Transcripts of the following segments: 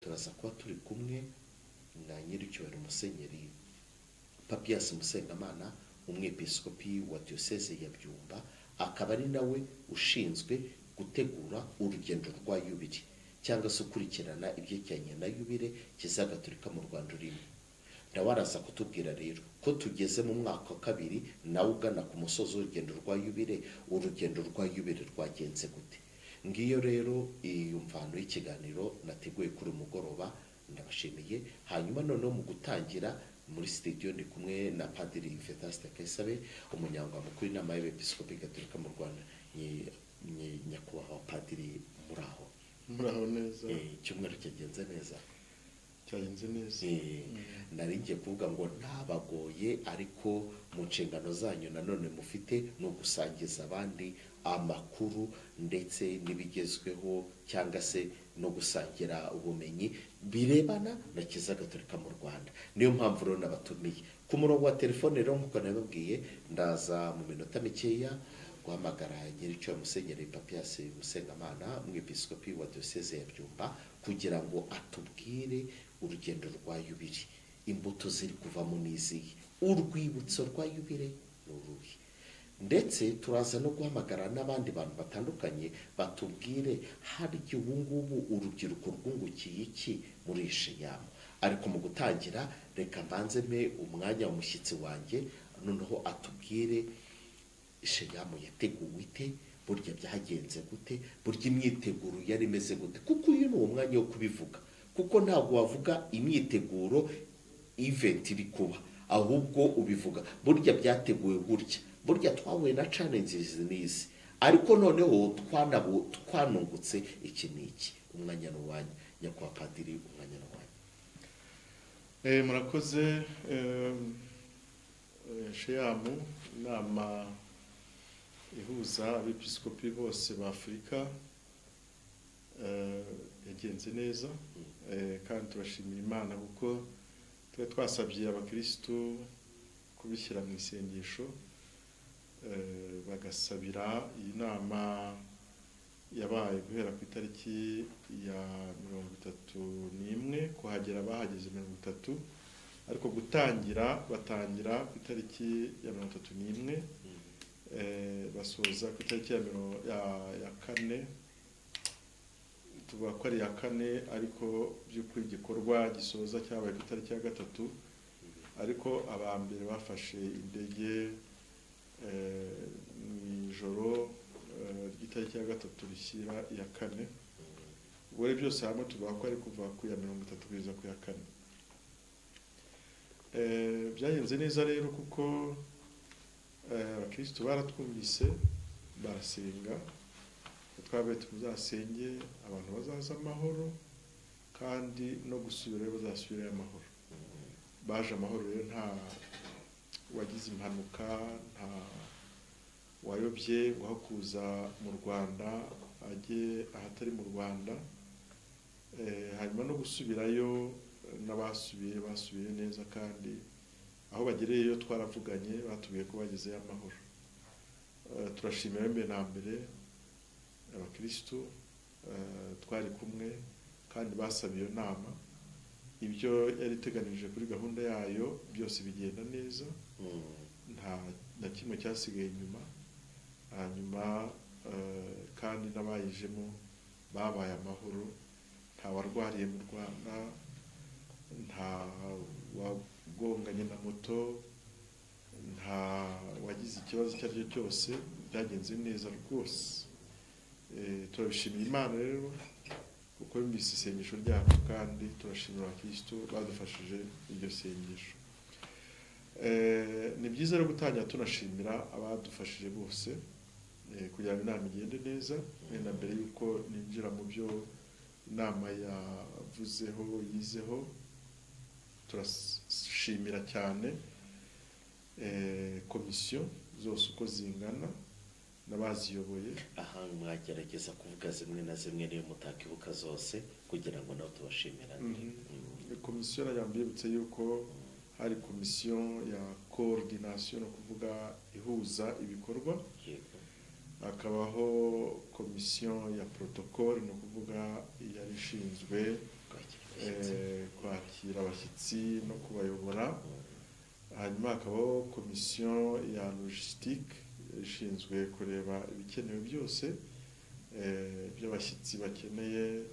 turaza kuba turi kumwe na nyiricyubahiro Musenyeri Papias Musengamana, umwepiskopi wa Diocese ya Byumba, akaba ari nawe ushinzwe gutegura urugendo rwa Yubile cyangwa se ukurikirana ibyerekeranye na Yubile Kiliziya Gatolika mu Rwanda urimo. Nawe araza kutubwira rero ko tugeze mu mwaka wa kabiri nawe ugana ku musozi w'urugendo rwa Yubile. Urugendo rwa Yubile rwagenze gute? Ngiyo rero iyo mvano y'ikiganiro nateguye kuri umugoroba. Ndabashimiye. Hanyuma noneho mu gutangira muri studio ndi kumwe na Padiri Vedaste Kaisabe, umunyamabanga mukuru w'inama y'Abepiskopi Gatolika mu Rwanda. Nyakubahwa Padiri, muraho neza? Icyumweru cyagenze neza? Cyagenze neza. Nari ngiye kuvuga ngo ntabagoye, ariko mu nshingano zanyu nanone mufite no gusangiza abandi amakuru ndetse n'ibigezweho cyangwa se no gusangira ubumenyi birebana na Kiliziya Gatolika mu Rwanda. Niyo mpamvu rero nabatumiye ku murongo wa telefone. Rero nk'uko nababwiye, ndaza mu minota mikeya guhamagara nyiricyubahiro Musenyeri Papias Musengamana, umwepiskopi wa Diocese ya Byumba, kugira ngo atubwire urugendo rwa Yubile, imbuto ziri kuvamo n'izihe, urwibutso rwa Yubile ni uruhe, ndetse turaza no guhamagara n'abandi bantu batandukanye batubwire harya ubu ngubu urubyiruko rwungukiye iki muri Sheyamu. Ariko mu gutangira reka mbanze mpe umwanya umushyitsi wanjye, noneho atubwire Sheyamu yateguwe ite, burya byagenze gute, burya imyiteguro yari imeze gute, kuko uyu ni umwanya wo kubivuga, kuko ntabwo wavuga imyiteguro event iri kuba, ahubwo ubivuga burya byateguwe gutya, burya twahuye na challenges n'izi, ariko noneho twanungutse iki n'iki. Umwanya n'uwanyu nyakubahwa Padiri, umwanya n'uwanyu. Murakoze. Sheyamu inama ihuza abepiskopi bose ba Afurika yagenze neza, kandi turashimira Imana kuko twari twasabye abakristo kubishyira mu isengesho, bagasabira iyi nama yabaye guhera ku itariki ya 31 kuhagera bahageze 30, ariko batangira ku itariki ya 31, basoza ku itariki ya 4. Tuvuga ko ari ya 4, ariko by'ukuri igikorwa gisoza cyabaye ku itariki ya 3, ariko abambere bafashe indege mu ijoro ry'itariki ya 3 rishyira iya 4. Ubwo byose hamwe tuvuga ko ari kuva ku ya 30 kugeza ku ya 4. Byagenze neza rero kuko abakristo baratwumvise, barasenga, twabaye tuzasenge abantu bazaza amahoro, kandi no gusubira bazasubira amahoro. Baje amahoro rero, nta wagize impanuka, nta wayobye ngo aho kuza mu Rwanda ajye ahatari mu Rwanda. Hanyuma no gusubirayo basubiye neza, kandi aho bagereyeyo twaravuganye, batubwiye ko bagezeyo amahoro. Turashimira mbere na mbere abakristo twari kumwe kandi basabiye iyo nama. Ibyo yari iteganije kuri gahunda yayo byose bigenda neza, nta na kimwe cyasigaye inyuma. Hanyuma kandi n'abayijemo babaye amahoro, nta warwariye mu Rwanda, nta wagonganye na moto, nta wagize ikibazo icyo ari cyo cyose. Byagenze neza rwose. Turabishimira Imana rero kuko yumvise isengesho ryacu, kandi turashimira abakristo badufashije iryo sengesho. Ni byiza rero gutangira tunashimira abadufashije bose kugira ngo inama igende neza. Na mbere yuko ninjira mu byo inama yavuzeho yizeho, turashimira cyane komisiyo zose uko zingana n'abaziyoboye. Aha mwagerageza kuvuga zimwe na zimwe niyo mutakibuka zose kugira ngo nawe tubashimira. Komisiyo yambibutse yuko hari komisiyo ya coordination, no kuvuga ihuza ibikorwa. Hakabaho komisiyo ya protocole, no kuvuga yari ishinzwe kwakira abashyitsi no kubayobora. Hanyuma hakabaho komisiyo ya logistique ishinzwe kureba ibikenewe byose by'abashyitsi bakeneye,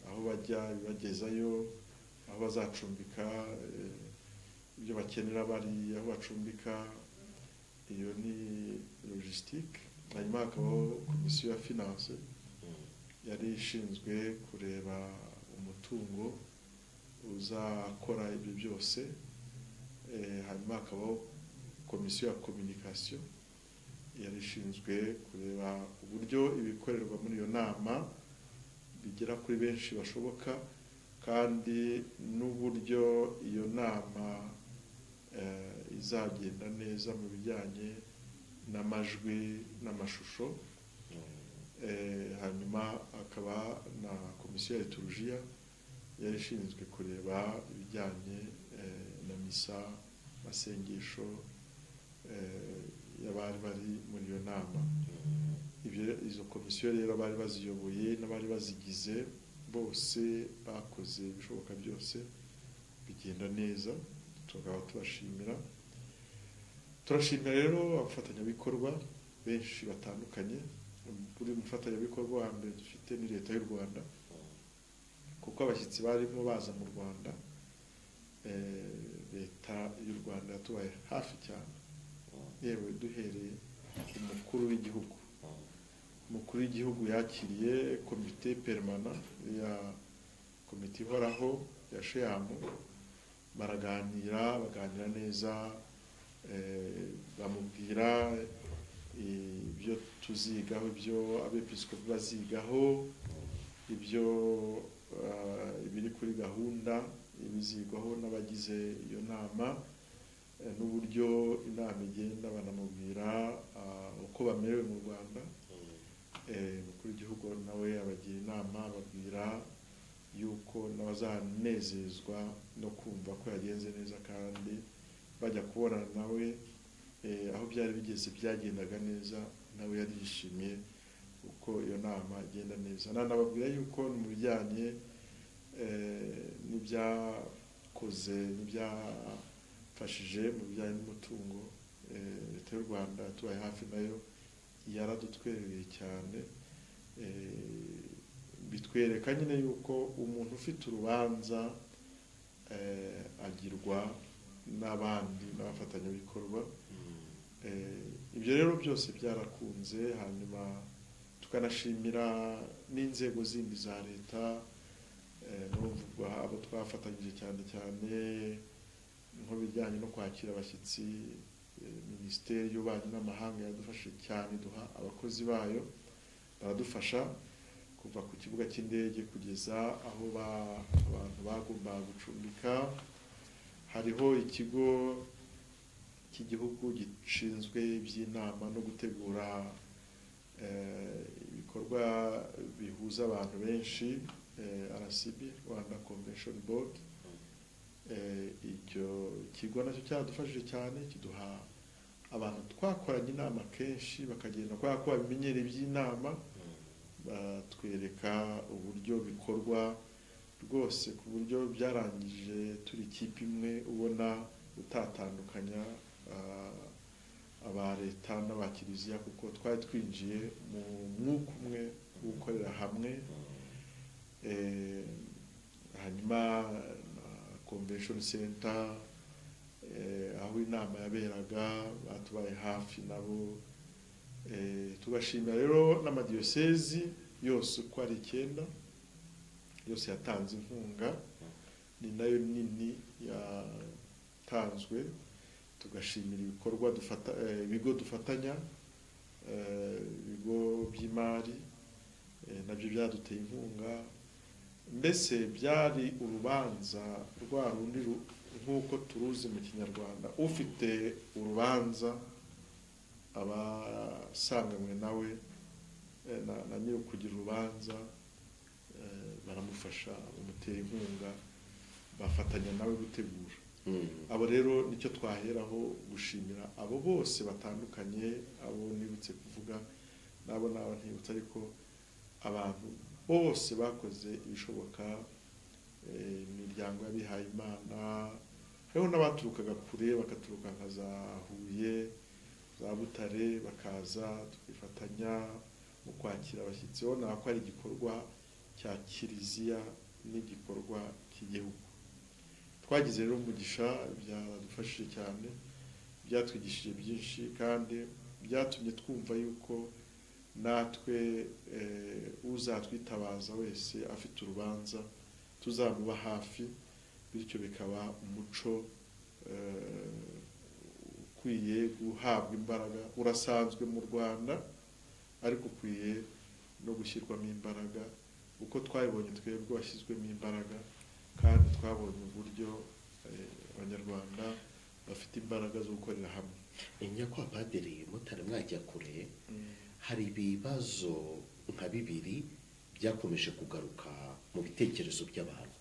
aho bajya bibagezayo, aho bazacumbika, ibyo bakenera bari aho bacumbika, iyo ni logistique. Hanyuma hakabaho komisiyo ya finance yari ishinzwe kureba umutungo uzakora ibyo byose. Hanyuma hakabaho komisiyo ya communication yari ishinzwe kureba uburyo ibikorerwa muri iyo nama bigera kuri benshi bashoboka, kandi n'uburyo iyo nama izagenda neza mu bijyanye n'amajwi n'amashusho. Hanyuma hakaba na komisiyo ya liturujia yari ishinzwe kureba ibijyanye na misa, masengesho y'abari bari muri iyo nama. Izo komisiyo rero bari baziyoboye n'abari bazigize bose bakoze ibishoboka byose bigenda neza, tukaba tubashimira. Turashimira rero abafatanyabikorwa benshi batandukanye. Buri mufatanyabikorwa wa mbere dufite ni leta y'u Rwanda, kuko abashyitsi barimo baza mu Rwanda, leta y'u Rwanda yatubaye hafi cyane, yewe duhereye umukuru w'igihugu. Umukuru w'igihugu yakiriye komite permanent ya komite ihoraho ya sheyamu, baganira neza, bamubwira ibyo tuzigaho, ibyo abepiskopi bazigaho, ibyo ibiri kuri gahunda ibizigwaho n'abagize iyo nama, n'uburyo inama igenda. Banamubwira uko bamerewe mu Rwanda. Umukuru w'igihugu nawe abagira inama, babwira yuko n'abazanezezwa no kumva ko yagenze neza, kandi bajya kubonana nawe aho byari bigeze byagendaga neza, nawe yari yishimiye uko iyo nama igenda neza. Nanababwira yuko mu bijyanye n'ibyakoze n'ibyafashije mu bijyanye n'umutungo, leta y'u Rwanda tubaye hafi nayo yaradutwerereye cyane. Bitwereka nyine yuko umuntu ufite urubanza agirwa n'abandi n'abafatanyabikorwa. Ibyo rero byose byarakunze. Hanyuma tukanashimira n'inzego zindi za leta, n'uvuga abo twafatanyije cyane cyane nko bijyanye no kwakira abashyitsi. Minisiteri y'Ububanyi n'Amahanga yadufashe cyane, duha abakozi bayo baradufasha kuva ku kibuga cy'indege kugeza aho abantu bagomba gucumbika. Hariho ikigo cy'igihugu gishinzwe iby'inama no gutegura ibikorwa bihuza abantu benshi, RCB, Rwanda Convention Board. Icyo kigo nacyo cyadufashije cyane, kiduha abantu twakoranye inama kenshi bakagenda kubera ko babimenyereye iby'inama, batwereka uburyo bikorwa rwose, ku buryo byarangije turi ikipe imwe, ubona utatandukanya aba leta n'aba kiliziya, kuko twari twinjiye mu mwuka umwe wo gukorera hamwe. Hanyuma convention center, aho inama yaberaga, batubaye hafi nabo. Tugashimira rero n'amadiyosezi yose uko ari 9 yose yatanze inkunga, ni nayo nini yatanzwe. Tugashimira ibikorwa ibigo dufatanya, ibigo by'imari nabyo byaduteye inkunga. Mbese byari urubanza rwa rundi nk'uko turuzi mu Kinyarwanda, ufite urubanza abasanganywe nawe na nyiri kugira urubanza baramufasha, bamutera inkunga, bafatanya nawe gutegura. Abo rero nicyo twaheraho gushimira abo bose batandukanye, abo nibutse kuvuga nabo ntibutse, ariko abantu bose bakoze ibishoboka, imiryango imiryango y'abihaye Imana, hariho n'abaturukaga kure bakaturuka nka za Huye, za Butare, bakaza tukifatanya mu kwakira abashyitsi. Ubona ko ari igikorwa cya kiliziya n'igikorwa cy'igihugu. Twagize rero umugisha, byaradufashije cyane, byatwigishije byinshi, kandi byatumye twumva yuko natwe uzatwitabaza wese afite urubanza tuzamuba hafi, bityo bikaba umuco ukwiye guhabwa imbaraga, urasanzwe mu Rwanda ariko ukwiye no gushyirwamo imbaraga, uko twabibonye twebwe washyizwemo imbaraga, kandi twabonye uburyo abanyarwanda bafite imbaraga zo gukorera hamwe. Nyakubahwa Padiri, mutari mwajya kure, hari ibibazo nka bibiri byakomeje kugaruka mu bitekerezo by'abantu.